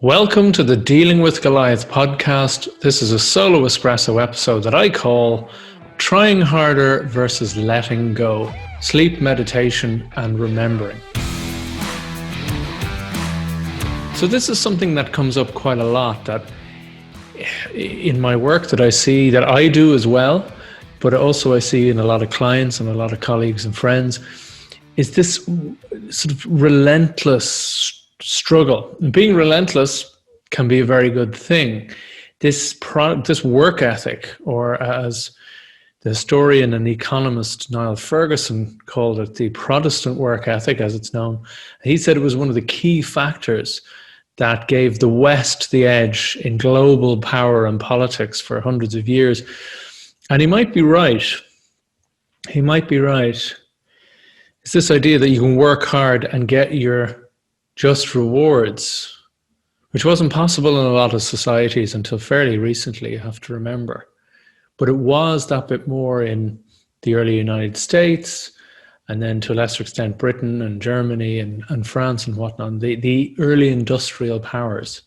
Welcome to the Dealing with Goliath podcast. This is a solo espresso episode that I call Trying Harder versus Letting Go, Sleep, Meditation and Remembering. So this is something that comes up quite a lot that in my work that I see that I do as well, but also I see in a lot of clients and a lot of colleagues and friends, is this sort of relentless struggle. And being relentless can be a very good thing. This work ethic, or as the historian and economist Niall Ferguson called it, the Protestant work ethic as it's known, he said it was one of the key factors that gave the West the edge in global power and politics for hundreds of years. And he might be right. He might be right. It's this idea that you can work hard and get your just rewards, which wasn't possible in a lot of societies until fairly recently, you have to remember. But it was that bit more in the early United States, and then to a lesser extent Britain and Germany and France and whatnot, the early industrial powers.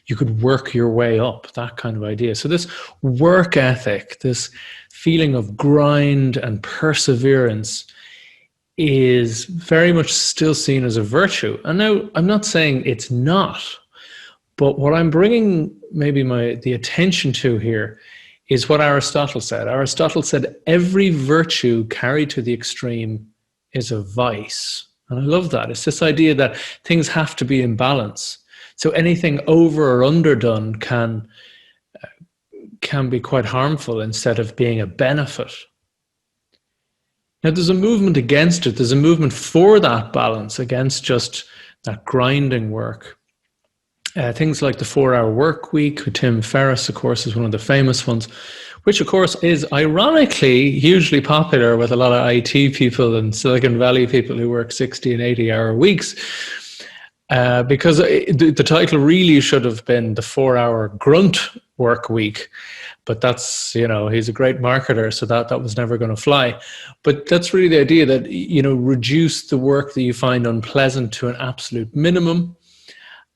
You could work your way up, that kind of idea. So this work ethic, this feeling of grind and perseverance is very much still seen as a virtue. And now I'm not saying it's not, but what I'm bringing maybe the attention to here is what Aristotle said. Aristotle said every virtue carried to the extreme is a vice. And I love that. It's this idea that things have to be in balance. So anything over or underdone can be quite harmful instead of being a benefit. Now, there's a movement against it. There's a movement for that balance, against just that grinding work. Things like the 4-hour work week, with Tim Ferriss, of course, is one of the famous ones, which, of course, is ironically hugely popular with a lot of IT people and Silicon Valley people who work 60 and 80-hour weeks. Because the title really should have been the 4-hour grunt work week. But that's, he's a great marketer, so that was never going to fly. But that's really the idea that, reduce the work that you find unpleasant to an absolute minimum.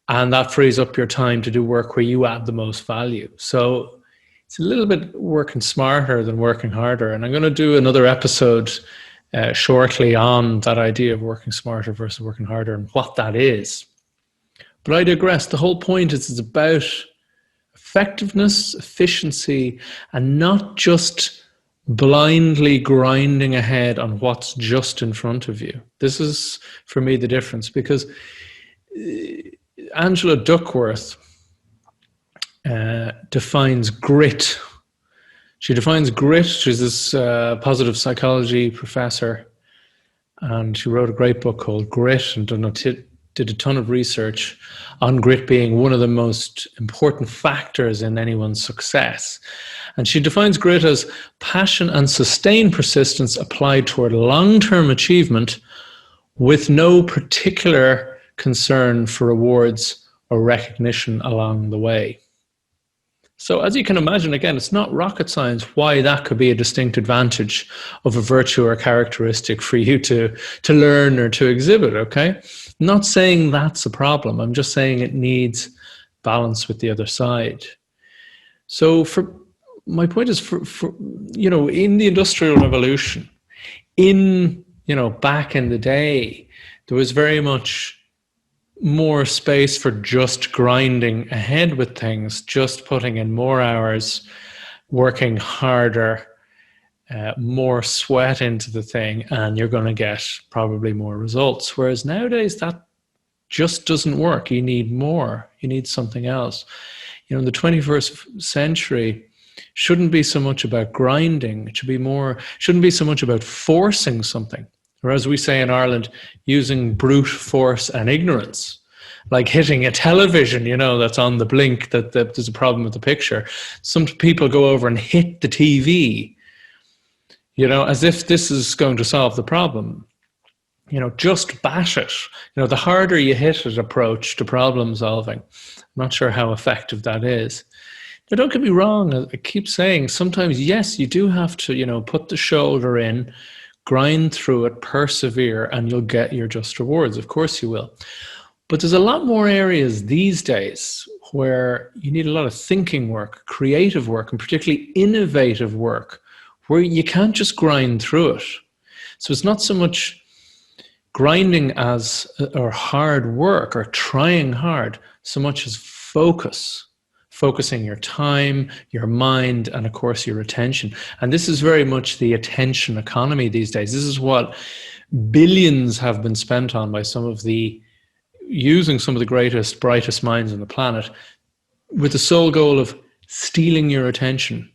And that frees up your time to do work where you add the most value. So it's a little bit working smarter than working harder. And I'm going to do another episode shortly on that idea of working smarter versus working harder and what that is. But I digress. The whole point is it's about effectiveness, efficiency, and not just blindly grinding ahead on what's just in front of you. This is, for me, the difference, because Angela Duckworth defines grit. She defines grit. She's this positive psychology professor, and she wrote a great book called Grit and did a ton of research on grit being one of the most important factors in anyone's success. And she defines grit as passion and sustained persistence applied toward long-term achievement with no particular concern for rewards or recognition along the way. So as you can imagine, again, it's not rocket science why that could be a distinct advantage of a virtue or characteristic for you to learn or to exhibit, okay? I'm not saying that's a problem. I'm just saying it needs balance with the other side. So my point is, in the Industrial Revolution, back in the day, there was very much more space for just grinding ahead with things, just putting in more hours, working harder, more sweat into the thing, and you're going to get probably more results. Whereas nowadays that just doesn't work. You need more. You need something else. The 21st century shouldn't be so much about grinding. It shouldn't be so much about forcing something. Or as we say in Ireland, using brute force and ignorance, like hitting a television, that's on the blink, that there's a problem with the picture. Some people go over and hit the TV, as if this is going to solve the problem. Just bash it. The harder you hit it approach to problem solving. I'm not sure how effective that is. Now, don't get me wrong. I keep saying sometimes, yes, you do have to, put the shoulder in, grind through it, persevere, and you'll get your just rewards. Of course you will. But there's a lot more areas these days where you need a lot of thinking work, creative work, and particularly innovative work, where you can't just grind through it. So it's not so much grinding as or hard work or trying hard, so much as focusing your time, your mind, and of course your attention. And this is very much the attention economy these days. This is what billions have been spent on by using some of the greatest, brightest minds on the planet, with the sole goal of stealing your attention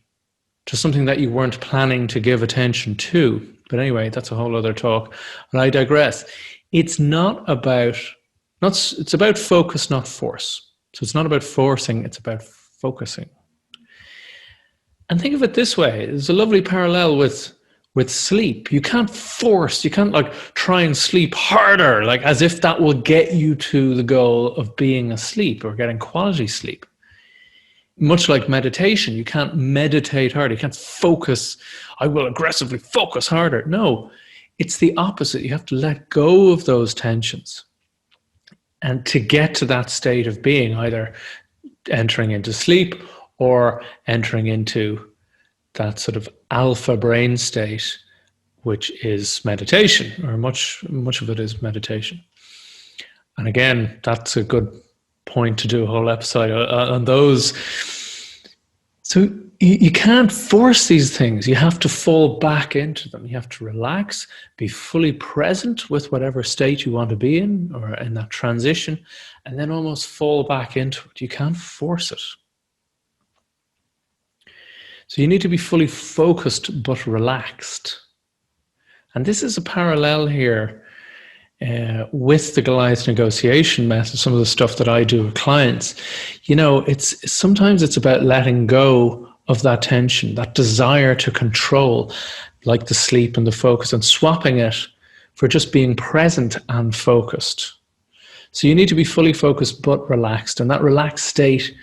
to something that you weren't planning to give attention to. But anyway, that's a whole other talk, and I digress. It's about focus, not force. So it's not about forcing, it's about focusing. And think of it this way. There's a lovely parallel with sleep. You can't like try and sleep harder, like as if that will get you to the goal of being asleep or getting quality sleep. Much like meditation, you can't meditate harder. You can't focus. I will aggressively focus harder. No, it's the opposite. You have to let go of those tensions. And to get to that state of being, either entering into sleep or entering into that sort of alpha brain state, which is meditation, or much of it is meditation. And again, that's a good point to do a whole episode on those. So you can't force these things. You have to fall back into them. You have to relax, be fully present with whatever state you want to be in, or in that transition, and then almost fall back into it. You can't force it. So you need to be fully focused but relaxed. And this is a parallel here with the Goliath negotiation method, some of the stuff that I do with clients. Sometimes it's about letting go of that tension, that desire to control, like the sleep and the focus, and swapping it for just being present and focused. So you need to be fully focused but relaxed, and that relaxed state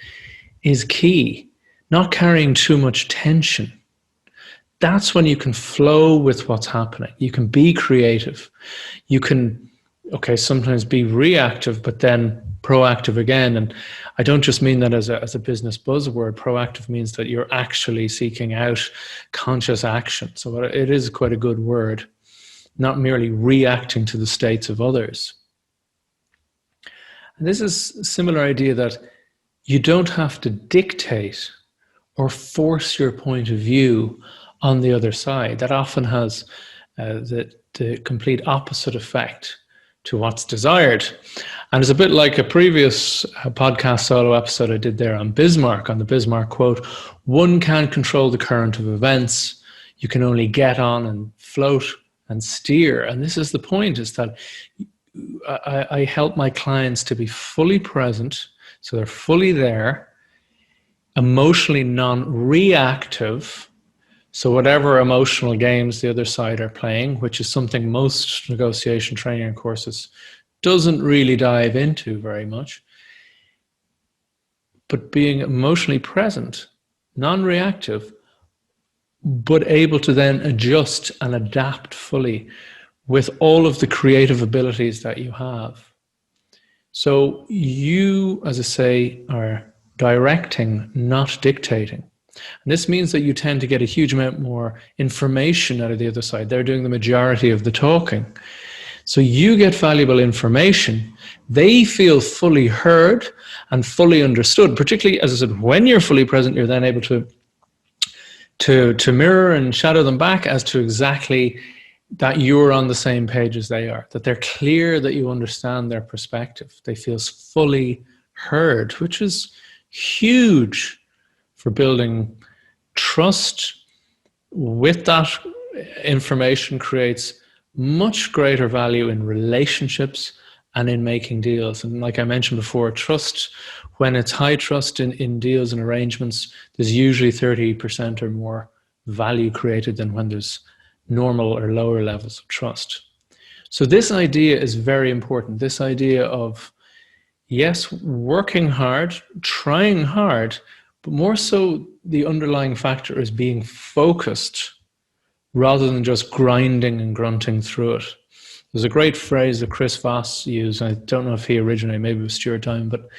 is key. Not carrying too much tension. That's when you can flow with what's happening. You can be creative. You can, sometimes be reactive, but then proactive again. And I don't just mean that as a business buzzword. Proactive means that you're actually seeking out conscious action. So it is quite a good word, not merely reacting to the states of others. And this is a similar idea that you don't have to dictate or force your point of view on the other side. That often has the complete opposite effect to what's desired. And it's a bit like a previous podcast solo episode I did there on Bismarck, on the Bismarck quote, "One can't control the current of events. You can only get on and float and steer." And this is the point, is that I help my clients to be fully present, so they're fully there, emotionally non-reactive. So whatever emotional games the other side are playing, which is something most negotiation training courses doesn't really dive into very much, but being emotionally present, non-reactive, but able to then adjust and adapt fully with all of the creative abilities that you have. So you, as I say, are directing, not dictating. And this means that you tend to get a huge amount more information out of the other side. They're doing the majority of the talking. So you get valuable information. They feel fully heard and fully understood, particularly, as I said, when you're fully present, you're then able to mirror and shadow them back as to exactly that you're on the same page as they are, that they're clear that you understand their perspective. They feel fully heard, which is huge for building trust. With that information creates much greater value in relationships and in making deals. And like I mentioned before, trust, when it's high trust in deals and arrangements, there's usually 30% or more value created than when there's normal or lower levels of trust. So this idea is very important. This idea of, yes, working hard, trying hard, but more so the underlying factor is being focused rather than just grinding and grunting through it. There's a great phrase that Chris Voss used. I don't know if he originated, maybe it was Stuart Time, but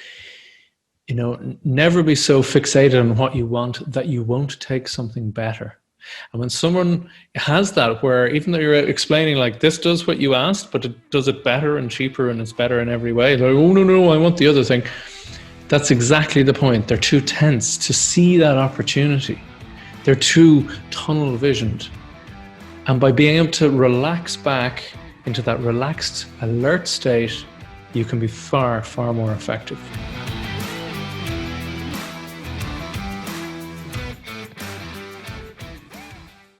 never be so fixated on what you want that you won't take something better. And when someone has that, where even though you're explaining like this does what you asked, but it does it better and cheaper and it's better in every way, like, oh no, I want the other thing. That's exactly the point. They're too tense to see that opportunity. They're too tunnel visioned. And by being able to relax back into that relaxed, alert state, you can be far, far more effective.